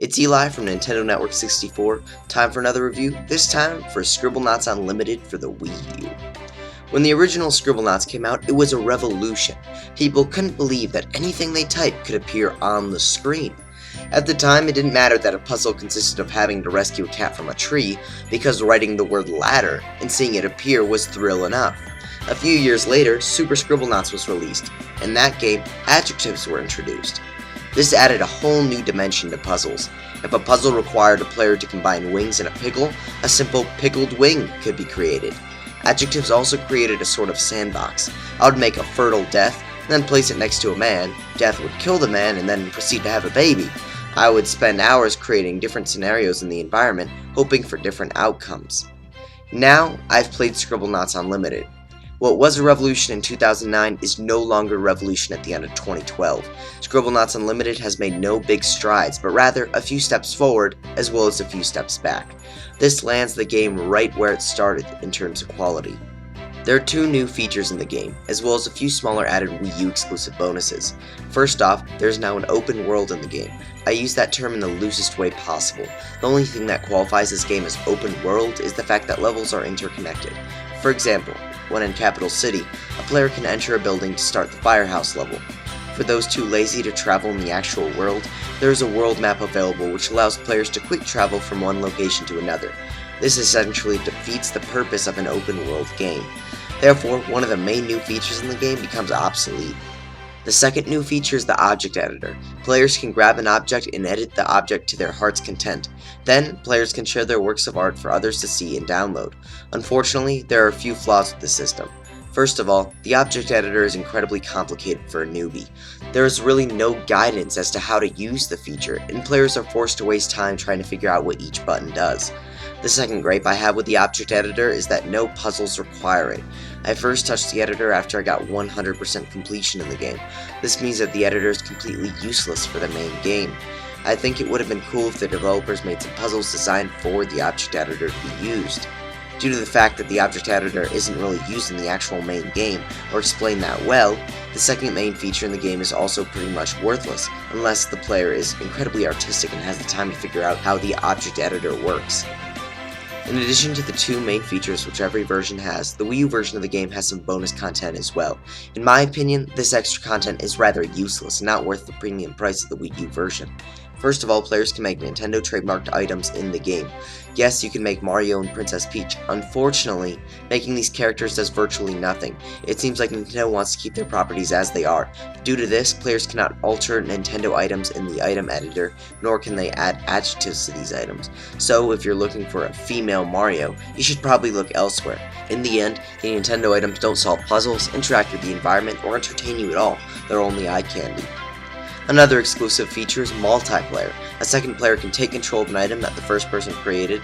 It's Eli from Nintendo Network 64, time for another review, this time for Scribblenauts Unlimited for the Wii U. When the original Scribblenauts came out, it was a revolution. People couldn't believe that anything they typed could appear on the screen. At the time, it didn't matter that a puzzle consisted of having to rescue a cat from a tree, because writing the word ladder and seeing it appear was thrill enough. A few years later, Super Scribblenauts was released. In that game, adjectives were introduced. This added a whole new dimension to puzzles. If a puzzle required a player to combine wings and a pickle, a simple pickled wing could be created. Adjectives also created a sort of sandbox. I would make a fertile death, then place it next to a man. Death would kill the man and then proceed to have a baby. I would spend hours creating different scenarios in the environment, hoping for different outcomes. Now, I've played Scribblenauts Unlimited. What was a revolution in 2009 is no longer a revolution at the end of 2012. Scribblenauts Unlimited has made no big strides, but rather a few steps forward, as well as a few steps back. This lands the game right where it started in terms of quality. There are two new features in the game, as well as a few smaller added Wii U exclusive bonuses. First off, there's now an open world in the game. I use that term in the loosest way possible. The only thing that qualifies this game as open world is the fact that levels are interconnected. For example, when in Capital City, a player can enter a building to start the firehouse level. For those too lazy to travel in the actual world, there is a world map available which allows players to quick travel from one location to another. This essentially defeats the purpose of an open world game. Therefore, one of the main new features in the game becomes obsolete. The second new feature is the object editor. Players can grab an object and edit the object to their heart's content. Then, players can share their works of art for others to see and download. Unfortunately, there are a few flaws with the system. First of all, the object editor is incredibly complicated for a newbie. There is really no guidance as to how to use the feature, and players are forced to waste time trying to figure out what each button does. The second gripe I have with the object editor is that no puzzles require it. I first touched the editor after I got 100% completion in the game. This means that the editor is completely useless for the main game. I think it would have been cool if the developers made some puzzles designed for the object editor to be used. Due to the fact that the object editor isn't really used in the actual main game, or explained that well, the second main feature in the game is also pretty much worthless, unless the player is incredibly artistic and has the time to figure out how the object editor works. In addition to the two main features which every version has, the Wii U version of the game has some bonus content as well. In my opinion, this extra content is rather useless and not worth the premium price of the Wii U version. First of all, players can make Nintendo trademarked items in the game. Yes, you can make Mario and Princess Peach. Unfortunately, making these characters does virtually nothing. It seems like Nintendo wants to keep their properties as they are. Due to this, players cannot alter Nintendo items in the item editor, nor can they add adjectives to these items. So, if you're looking for a female Mario, you should probably look elsewhere. In the end, the Nintendo items don't solve puzzles, interact with the environment, or entertain you at all. They're only eye candy. Another exclusive feature is multiplayer. A second player can take control of an item that the first person created.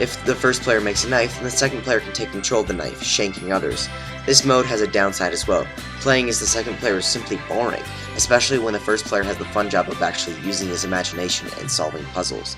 If the first player makes a knife, then the second player can take control of the knife, shanking others. This mode has a downside as well. Playing as the second player is simply boring, especially when the first player has the fun job of actually using his imagination and solving puzzles.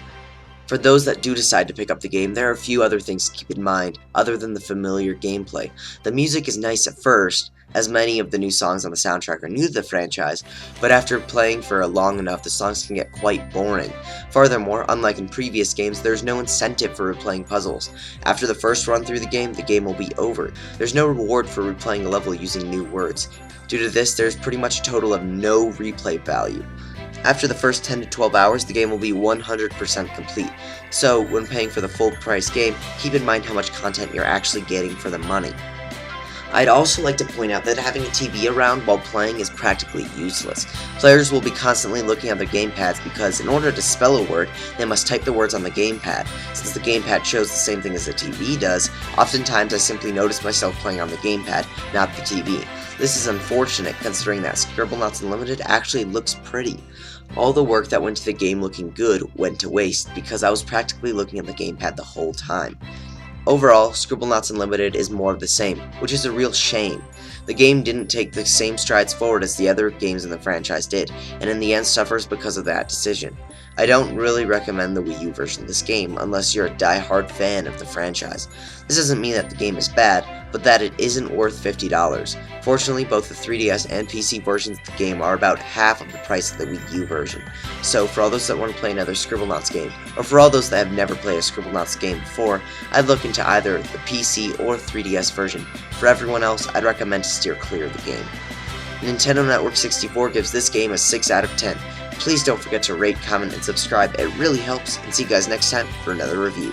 For those that do decide to pick up the game, there are a few other things to keep in mind, other than the familiar gameplay. The music is nice at first, as many of the new songs on the soundtrack are new to the franchise, but after playing for long enough, the songs can get quite boring. Furthermore, unlike in previous games, there's no incentive for replaying puzzles. After the first run through the game will be over. There's no reward for replaying a level using new words. Due to this, there's pretty much a total of no replay value. After the first 10 to 12 hours, the game will be 100% complete. So, when paying for the full price game, keep in mind how much content you're actually getting for the money. I'd also like to point out that having a TV around while playing is practically useless. Players will be constantly looking at their gamepads because in order to spell a word, they must type the words on the gamepad. Since the gamepad shows the same thing as the TV does, oftentimes I simply notice myself playing on the gamepad, not the TV. This is unfortunate considering that Scribblenauts Unlimited actually looks pretty. All the work that went to the game looking good went to waste because I was practically looking at the gamepad the whole time. Overall, Scribblenauts Unlimited is more of the same, which is a real shame. The game didn't take the same strides forward as the other games in the franchise did, and in the end suffers because of that decision. I don't really recommend the Wii U version of this game unless you're a die-hard fan of the franchise. This doesn't mean that the game is bad, but that it isn't worth $50. Fortunately, both the 3DS and PC versions of the game are about half of the price of the Wii U version. So for all those that want to play another Scribblenauts game, or for all those that have never played a Scribblenauts game before, I'd look into either the PC or 3DS version. For everyone else, I'd recommend to steer clear of the game. Nintendo Network 64 gives this game a 6 out of 10. Please don't forget to rate, comment, and subscribe. It really helps, and see you guys next time for another review.